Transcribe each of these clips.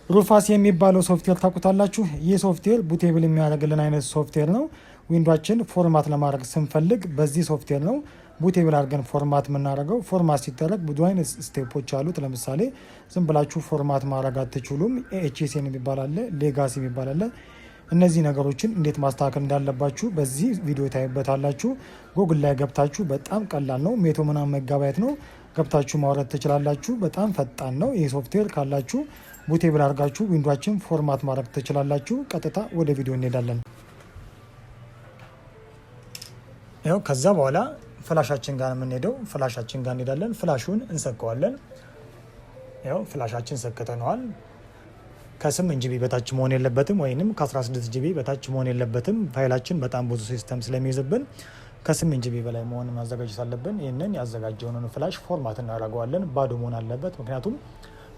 ሩፋስ የሚባለው ሶፍትዌር ታውቁታላችሁ። ይህ ሶፍትዌር ቡቴብል የሚያደርግልን አይነት ሶፍትዌር ነው። ዊንዶችን ፎርማት ለማድረግ ስንፈልግ በዚህ ሶፍትዌር ነው ቡቴብል አድርገን ፎርማት የምናደርገው። ፎርማት ሲደረግ ብዙ አይነት ስቴፖች አሉት። ለምሳሌ ዝም ብላችሁ ፎርማት ማድረግ አትችሉም። ኤችኤስኤን የሚባል አለ፣ ሌጋሲ የሚባል አለ። እነዚህ ነገሮችን እንዴት ማስተካከል እንዳለባችሁ በዚህ ቪዲዮ ታዩበታላችሁ። ጉግል ላይ ገብታችሁ በጣም ቀላል ነው። 100 ምናምን ሜጋባይት ነው፣ ገብታችሁ ማውረድ ትችላላችሁ። በጣም ፈጣን ነው። ይህ ሶፍትዌር ካላችሁ ቡቴብል አድርጋችሁ ዊንዶችን ፎርማት ማድረግ ትችላላችሁ። ቀጥታ ወደ ቪዲዮ እንሄዳለን። ያው ከዛ በኋላ ፍላሻችን ጋር የምንሄደው ፍላሻችን ጋር እንሄዳለን። ፍላሹን እንሰካዋለን። ያው ፍላሻችን ሰክተነዋል። ከ8 ጂቢ በታች መሆን የለበትም፣ ወይንም ከ16 ጂቢ በታች መሆን የለበትም። ፋይላችን በጣም ብዙ ሲስተም ስለሚይዝብን ከ8 ጂቢ በላይ መሆን ማዘጋጀት አለብን። ይህንን ያዘጋጀውን ፍላሽ ፎርማት እናደርገዋለን። ባዶ መሆን አለበት፣ ምክንያቱም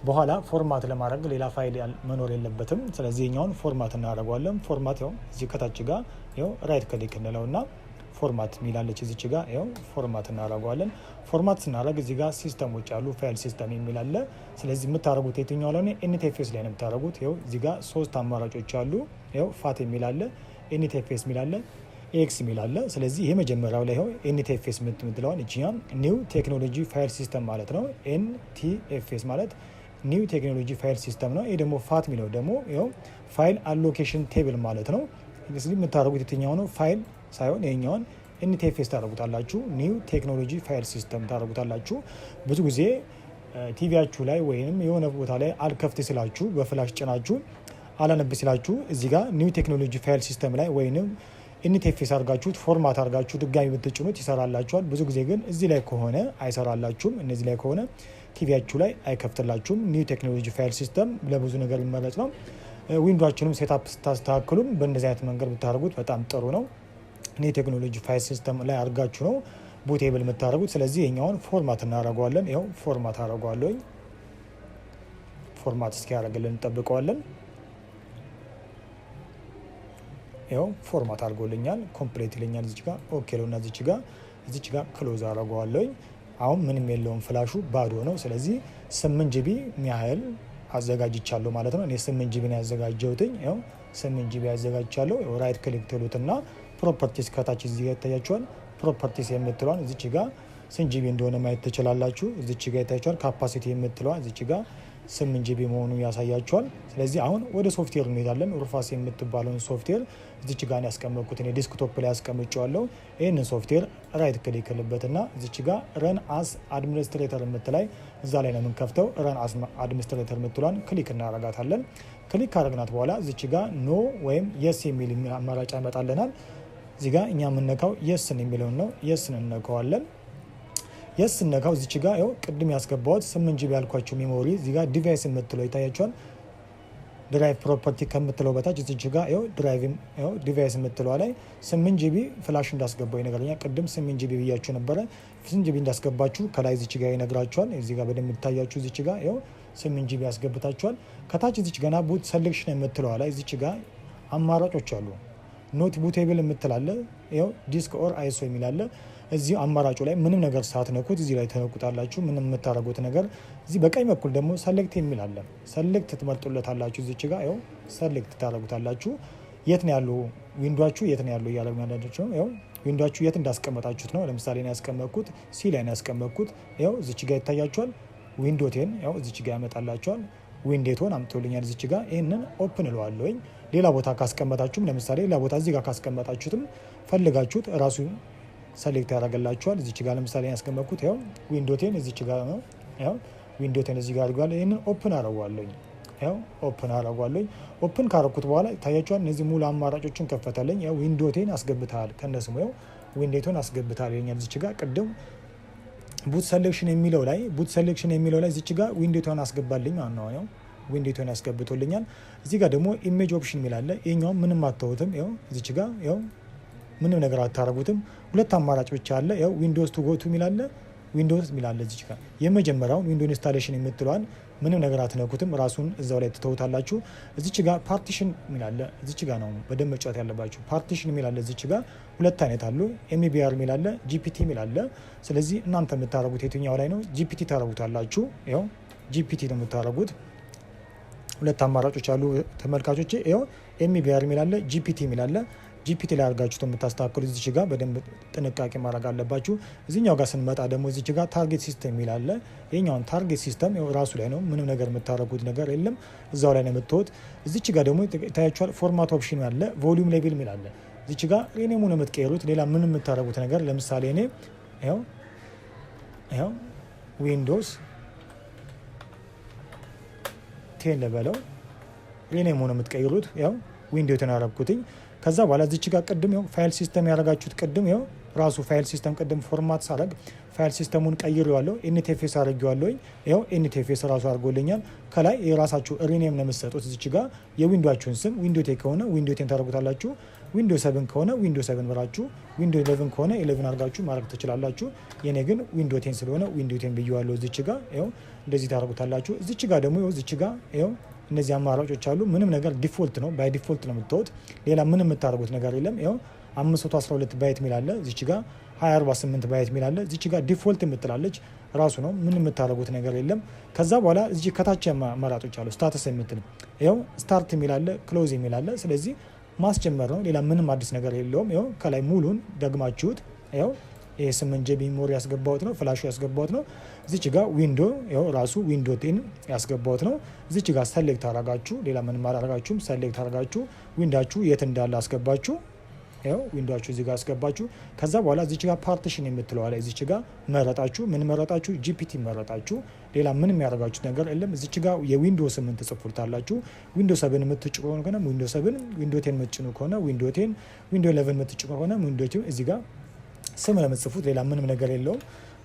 በኋላ ፎርማት ለማድረግ ሌላ ፋይል መኖር የለበትም። ስለዚህ የኛውን ፎርማት እናደርገዋለን። ፎርማት ያው እዚህ ከታች ጋር ያው ራይት ክሊክ እንለውና ፎርማት ሚላለች እዚች ጋር ያው ፎርማት እናደርገዋለን። ፎርማት ስናደርግ እዚህ ጋር ሲስተሞች አሉ፣ ፋይል ሲስተም የሚል አለ። ስለዚህ የምታደርጉት የትኛው ላይ ነው? ኤንቲኤፍኤስ ላይ ነው የምታደርጉት። ያው እዚህ ጋር 3 አማራጮች አሉ። ያው ፋት የሚል አለ፣ ኤንቲኤፍኤስ የሚል አለ፣ ኤክስ የሚል አለ። ስለዚህ ይሄ መጀመሪያው ላይ ያው ኤንቲኤፍኤስ የምትለዋን እቺያም ኒው ቴክኖሎጂ ፋይል ሲስተም ማለት ነው። ኤንቲኤፍኤስ ማለት ኒው ቴክኖሎጂ ፋይል ሲስተም ነው። ይሄ ደግሞ ፋት የሚለው ደግሞ ያው ፋይል አሎኬሽን ቴብል ማለት ነው። ስለዚህ የምታደርጉት የትኛው ነው? ፋይል ሳይሆን ይሄኛውን ኤንቲኤፍኤስ ታደርጉታላችሁ። ኒው ቴክኖሎጂ ፋይል ሲስተም ታደርጉታላችሁ። ብዙ ጊዜ ቲቪያችሁ ላይ ወይም የሆነ ቦታ ላይ አልከፍት ስላችሁ በፍላሽ ጭናችሁ አላነብ ስላችሁ እዚህ ጋር ኒው ቴክኖሎጂ ፋይል ሲስተም ላይ ወይንም ኤንቲኤፍኤስ አድርጋችሁት ፎርማት አድርጋችሁ ድጋሚ ብትጭኑት ይሰራላችኋል። ብዙ ጊዜ ግን እዚህ ላይ ከሆነ አይሰራላችሁም። እነዚህ ላይ ከሆነ ቲቪያችሁ ላይ አይከፍትላችሁም። ኒው ቴክኖሎጂ ፋይል ሲስተም ለብዙ ነገር የሚመረጥ ነው። ዊንዶችንም ሴታፕ ስታስተካክሉም በእንደዚህ አይነት መንገድ ብታደርጉት በጣም ጥሩ ነው። ኒው ቴክኖሎጂ ፋይል ሲስተም ላይ አድርጋችሁ ነው ቡቴብል የምታደርጉት። ስለዚህ የኛውን ፎርማት እናደርገዋለን። ያው ፎርማት አደርገዋለሁ። ፎርማት እስኪያደርግልን እንጠብቀዋለን። ያው ፎርማት አድርጎልኛል። ኮምፕሊት ይለኛል። እዚች ጋር ኦኬ ለውና እዚች ጋር ክሎዝ አደርገዋለሁ። አሁን ምንም የለውም፣ ፍላሹ ባዶ ነው። ስለዚህ 8 ጂቢ የሚያህል አዘጋጅቻለሁ ማለት ነው። እኔ 8 ጂቢ ነው ያዘጋጀሁትኝ። ያው 8 ጂቢ ያዘጋጅቻለሁ። ራይት ክሊክ ትሉትና ፕሮፐርቲስ ከታች እዚህ ጋር ይታያችኋል። ፕሮፐርቲስ የምትለዋን እዚች ጋር ስንት ጂቢ እንደሆነ ማየት ትችላላችሁ። እዚች ጋር ይታያችኋል። ካፓሲቲ የምትለዋን እዚች ጋር 8 ጂቢ መሆኑ ያሳያችኋል። ስለዚህ አሁን ወደ ሶፍትዌር እንሄዳለን። ሩፋስ የምትባለውን ሶፍትዌር እዚች ጋር ያስቀመጥኩት እኔ ዲስክቶፕ ላይ ያስቀምጨዋለሁ። ይህንን ሶፍትዌር ራይት ክሊክ ልበትና እዚች ጋር ረን አስ አድሚኒስትሬተር የምትላይ እዛ ላይ ነው የምንከፍተው። ረን አስ አድሚኒስትሬተር የምትሏን ክሊክ እናረጋታለን። ክሊክ ካረግናት በኋላ እዚች ጋር ኖ ወይም የስ የሚል አማራጭ ያመጣልናል። እዚህ ጋር እኛ የምንነካው የስን የሚለውን ነው። የስን እንነካዋለን። የስ ነካው እዚች ጋር ያው ቅድም ያስገባሁት 8 ጂቢ ያልኳችሁ ሜሞሪ እዚህ ጋር ዲቫይስ የምትለው ይታያችኋል። ድራይቭ ፕሮፐርቲ ከምትለው በታች እዚች ጋር ያው ድራይቭ ያው ዲቫይስ የምትለው ላይ 8 ጂቢ ፍላሽ እንዳስገባው ይነግረኛል። ቅድም 8 ጂቢ ብያችሁ ነበረ። 8 ጂቢ እንዳስገባችሁ ከላይ እዚች ጋር ይነግራችኋል። እዚህ ጋር በደንብ ይታያችሁ። እዚች ጋር ያው 8 ጂቢ ያስገብታችኋል። ከታች እዚች ገና ቡት ሰሌክሽን የምትለው ላይ እዚች ጋር አማራጮች አሉ። ኖት ቡቴብል የምትላለ ያው ዲስክ ኦር አይሶ የሚላለ እዚህ አማራጩ ላይ ምንም ነገር ሳትነኩት እዚህ ላይ ተነኩታላችሁ። ምንም የምታደርጉት ነገር እዚህ በቀኝ በኩል ደግሞ ሰሌክት የሚል አለ። ሰሌክት ትመርጡለታላችሁ። እዚች ጋር ያው ሰሌክት ታደርጉታላችሁ። የት ነው ያለው ዊንዶችሁ የት ነው ያለው እያለ የሚያደርጋችሁ ነው። ያው ዊንዶችሁ የት እንዳስቀመጣችሁት ነው። ለምሳሌ ነው ያስቀመጥኩት ሲ ላይ ነው ያስቀመጥኩት። ያው እዚች ጋር ይታያችኋል። ዊንዶቴን ያው እዚች ጋር ያመጣላችኋል። ዊንዶቱን አምጥቶልኛል እዚች ጋር። ይሄንን ኦፕን እለዋለሁኝ። ሌላ ቦታ ካስቀመጣችሁም ለምሳሌ ሌላ ቦታ እዚህ ጋር ካስቀመጣችሁትም ፈልጋችሁት ራሱ ሰሌክት ያደርግላችኋል። እዚች ጋር ለምሳሌ ያስቀመጥኩት ያው ዊንዶቴን እዚች ጋር ነው። ያው ዊንዶቴን እዚህ ጋር አድርጓል። ይሄንን ኦፕን አደርገዋለሁኝ። ያው ኦፕን አደርገዋለሁኝ። ኦፕን ካረኩት በኋላ ታያችኋል። እነዚህ ሙሉ አማራጮችን ከፈተልኝ። ያው ዊንዶቴን አስገብታል ከነስሙ ያው ዊንዶቴን አስገብታል ይለኛል። እዚች ጋር ቅድም ቡት ሰሌክሽን የሚለው ላይ እዚች ጋር ዊንዶቴን አስገባልኝ ማለት ነው። ያው ዊንዶቴን አስገብቶልኛል። እዚህ ጋር ደግሞ ኢሜጅ ኦፕሽን የሚላለ ይሄኛው ምንም አታውትም። ያው እዚች ጋር ያው ምንም ነገር አታረጉትም። ሁለት አማራጭ ብቻ አለ። ያው ዊንዶውስ ቱ ጎ ቱ ሚላለ ዊንዶውስ ሚላለ እዚች ጋር የመጀመሪያውን ዊንዶው ኢንስታሌሽን የምትለዋን ምንም ነገር አትነኩትም። ራሱን እዛው ላይ ትተውታላችሁ። እዚች ጋር ፓርቲሽን ሚላለ እዚች ጋር ነው በደንብ መጫወት ያለባችሁ። ፓርቲሽን ሚላለ እዚች ጋር ሁለት አይነት አሉ። ኤምቢአር ሚላለ ጂፒቲ ሚላለ። ስለዚህ እናንተ የምታረጉት የትኛው ላይ ነው? ጂፒቲ ታረጉታላችሁ። ያው ጂፒቲ ነው የምታረጉት። ሁለት አማራጮች አሉ ተመልካቾቼ። ይኸው ኤምቢአር የሚል አለ፣ ጂፒቲ የሚል አለ። ጂፒቲ ላይ አድርጋችሁ የምታስተካክሉ እዚች ጋር በደንብ ጥንቃቄ ማድረግ አለባችሁ። እዚህኛው ጋር ስንመጣ ደግሞ እዚች ጋር ታርጌት ሲስተም የሚል አለ። ይሄኛውን ታርጌት ሲስተም ራሱ ላይ ነው፣ ምንም ነገር የምታደርጉት ነገር የለም፣ እዛው ላይ ነው የምትወት። እዚች ጋር ደግሞ ይታያችኋል ፎርማት ኦፕሽን አለ፣ ቮሊዩም ሌቭል የሚል አለ። እዚች ጋር ሪኔሙን የምትቀይሩት ሌላ ምንም የምታደርጉት ነገር ለምሳሌ እኔ ይኸው ዊንዶውስ 10 ልበለው፣ ሪኔሙን የምትቀይሩት ያው ዊንዶው የተናረብኩትኝ። ከዛ በኋላ እዚች ጋር ቅድም ይኸው ፋይል ሲስተም ያደረጋችሁት ቅድም ይኸው ራሱ ፋይል ሲስተም ቅድም ፎርማት ሳረግ ፋይል ሲስተሙን ቀይሬዋለሁ፣ ኤንቲኤፍኤስ አድርጌዋለሁኝ። ይኸው ኤንቲኤፍኤስ ራሱ አድርጎልኛል። ከላይ የራሳችሁ ሪኔም ነው የምትሰጡት። እዚች ጋር የዊንዶዋችሁን ስም ዊንዶ 10 ከሆነ ዊንዶ 10 ታደርጉታላችሁ። ዊንዶ 7 ከሆነ ዊንዶ 7 ብላችሁ፣ ዊንዶ 11 ከሆነ 11 አድርጋችሁ ማድረግ ትችላላችሁ። የኔ ግን ዊንዶ 10 ስለሆነ ዊንዶ 10 ብዬዋለሁ። እዚች ጋር ይኸው እንደዚህ ታደርጉታላችሁ። እዚች ጋር ደግሞ ይኸው እዚች ጋር ይኸው እነዚህ አማራጮች አሉ። ምንም ነገር ዲፎልት ነው፣ ባይ ዲፎልት ነው የምትወት። ሌላ ምንም የምታደርጉት ነገር የለም። ይኸው 512 ባይት ሚላለ እዚች ጋር 2048 ባይት ሚላለ እዚች ጋር ዲፎልት የምትላለች ራሱ ነው። ምንም የምታደርጉት ነገር የለም። ከዛ በኋላ እዚህ ከታች አማራጮች አሉ። ስታተስ የምትል ይኸው ስታርት የሚላለ ክሎዝ የሚላለ ስለዚህ ማስጀመር ነው። ሌላ ምንም አዲስ ነገር የለውም። ይኸው ከላይ ሙሉን ደግማችሁት ይኸው ይሄ 8 ጂቢ ሜሞሪ ያስገባሁት ነው፣ ፍላሹ ያስገባሁት ነው። እዚች ጋር ዊንዶ ይኸው ራሱ ዊንዶ 10 ያስገባሁት ነው። እዚች ጋር ሰሌክት አረጋችሁ፣ ሌላ ምንም አላረጋችሁም። ሰሌክት አረጋችሁ ዊንዳችሁ የት እንዳለ አስገባችሁ። ይኸው ዊንዶዋችሁ እዚህ ጋር አስገባችሁ። ከዛ በኋላ እዚች ጋር ፓርቲሽን የምትለው አለ። እዚች ጋር መረጣችሁ። ምን መረጣችሁ? ጂፒቲ መረጣችሁ። ሌላ ምንም ያደረጋችሁት ነገር የለም። እዚች ጋር የዊንዶ 8 ትጽፉታላችሁ። ዊንዶ 7 የምትጭኑ ከሆነ ዊንዶ 7፣ ዊንዶ 10 የምትጭኑ ከሆነ ዊንዶ 10፣ ዊንዶ 11 የምትጭኑ ከሆነ ዊንዶ 10 እዚህ ጋር ስም ለምትጽፉት ሌላ ምንም ነገር የለውም።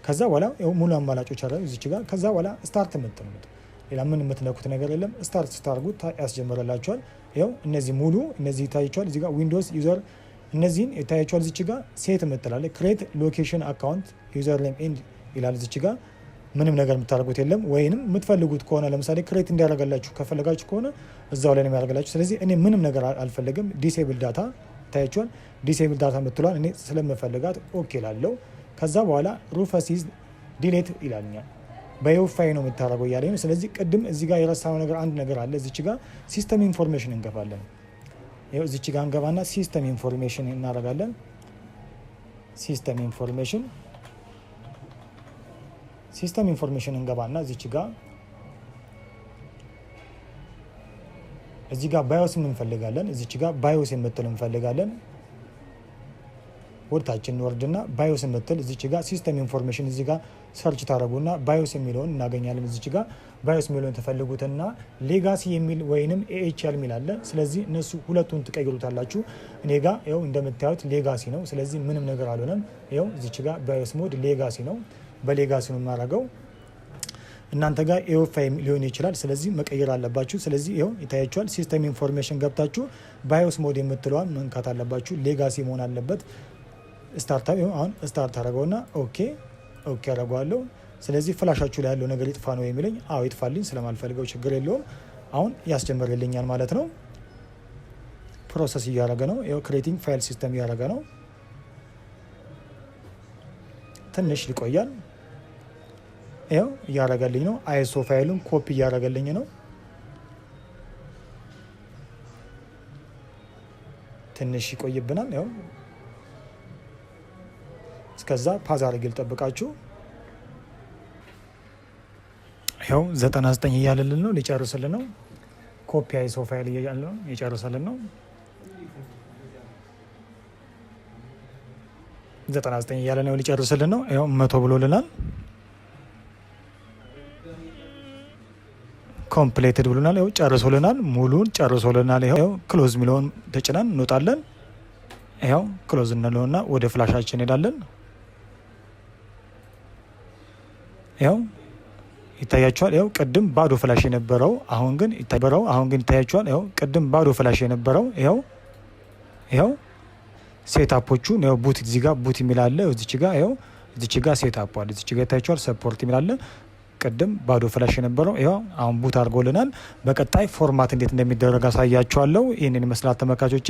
ከዛ በኋላ ሙሉ አማራጮች አሉ እዚች ጋር። ከዛ በኋላ ስታርት የምትሉት ሌላ ምን የምትነኩት ነገር የለም። ስታርት ስታርጉት ያስጀምረላችኋል። ይኸው እነዚህ ሙሉ እነዚህ ይታያችኋል። እዚህ ጋር ዊንዶውስ ዩዘር እነዚህን ይታያችኋል። እዚች ጋር ሴት የምትላለ ክሬት ሎኬሽን አካውንት ዩዘር ኔም ኤንድ ይላል። እዚች ጋር ምንም ነገር የምታደርጉት የለም። ወይንም የምትፈልጉት ከሆነ ለምሳሌ ክሬት እንዲያደርጋላችሁ ከፈለጋችሁ ከሆነ እዛው ላይ ነው የሚያደርጋላችሁ። ስለዚህ እኔ ምንም ነገር አልፈልግም። ዲሴብል ዳታ ይታያችኋል። ዲሴብል ዳታ የምትሏል እኔ ስለምፈልጋት ኦኬ ላለው። ከዛ በኋላ ሩፈሲዝ ዲሌት ይላልኛል። በዩፋይ ነው የምታደርገው እያለኝ ነው። ስለዚህ ቅድም እዚህ ጋር የረሳነው ነገር አንድ ነገር አለ። እዚች ጋር ሲስተም ኢንፎርሜሽን እንገባለን። ይኸው እዚች ጋር እንገባና ሲስተም ኢንፎርሜሽን እናደርጋለን። ሲስተም ኢንፎርሜሽን እንገባና እዚች ጋር እዚህ ጋር ባዮስ እንፈልጋለን። እዚች ጋር ባዮስ የምትል እንፈልጋለን። ወርታችን ወርድና ባዮስ የምትል እዚች ጋር ሲስተም ኢንፎርሜሽን እዚህ ጋር ሰርች ታደርጉና ባዮስ የሚለውን እናገኛለን። እዚች ጋር ባዮስ የሚለውን ተፈልጉትና ሌጋሲ የሚል ወይንም ኤኤችኤል የሚል አለ። ስለዚህ እነሱ ሁለቱን ትቀይሩታላችሁ። እኔ ጋር ይኸው እንደምታዩት ሌጋሲ ነው። ስለዚህ ምንም ነገር አልሆነም። ይኸው እዚች ጋር ባዮስ ሞድ ሌጋሲ ነው። በሌጋሲ ነው የማደርገው። እናንተ ጋር ኤኦፋይ ሊሆን ይችላል። ስለዚህ መቀየር አለባችሁ። ስለዚህ ይኸው ይታያችኋል። ሲስተም ኢንፎርሜሽን ገብታችሁ ባዮስ ሞድ የምትለዋን መንካት አለባችሁ። ሌጋሲ መሆን አለበት። ስታርት አሁን ስታርት አደረገውና ኦኬ አደረገዋለሁ። ስለዚህ ፍላሻችሁ ላይ ያለው ነገር ይጥፋ ነው የሚለኝ። አዎ ይጥፋልኝ፣ ስለማልፈልገው ችግር የለውም። አሁን ያስጀምርልኛል ማለት ነው። ፕሮሰስ እያደረገ ነው። ይኸው ክሬቲንግ ፋይል ሲስተም እያደረገ ነው። ትንሽ ይቆያል። ይኸው እያደረገልኝ ነው። አይሶ ፋይሉን ኮፒ እያደረገልኝ ነው። ትንሽ ይቆይብናል። ይኸው እስከዛ ፓዝ አድርጌ ልጠብቃችሁ። ይኸው 99 እያለልን ነው፣ ሊጨርስልን ነው። ኮፒ አይሶ ፋይል እያለ ነው፣ የጨርስልን ነው። 99 እያለ ነው፣ ሊጨርስልን ነው። ይኸው 100 ብሎልናል። ኮምፕሌትድ ብሎናል። ይኸው ጨርሶልናል፣ ሙሉን ጨርሶልናል። ይኸው ክሎዝ የሚለውን ተጭነን እንወጣለን። ይኸው ክሎዝ እንለውና ወደ ፍላሻችን እንሄዳለን። ይኸው ይታያችኋል። ይኸው ቅድም ባዶ ፍላሽ የነበረው አሁን ግን ይታያችኋል። ይኸው ቅድም ባዶ ፍላሽ የነበረው ይኸው ሴታፖቹን ይኸው ቡት እዚህ ጋር ቡት የሚላለ እዚች ጋር ይኸው እዚች ጋር ሴታፕ አለ። እዚች ጋር ይታያችኋል። ሰፖርት የሚላለ ቅድም ባዶ ፍላሽ የነበረው ይኸው አሁን ቡት አድርጎልናል። በቀጣይ ፎርማት እንዴት እንደሚደረግ አሳያችኋለሁ። ይህንን ይመስላል ተመልካቾቼ።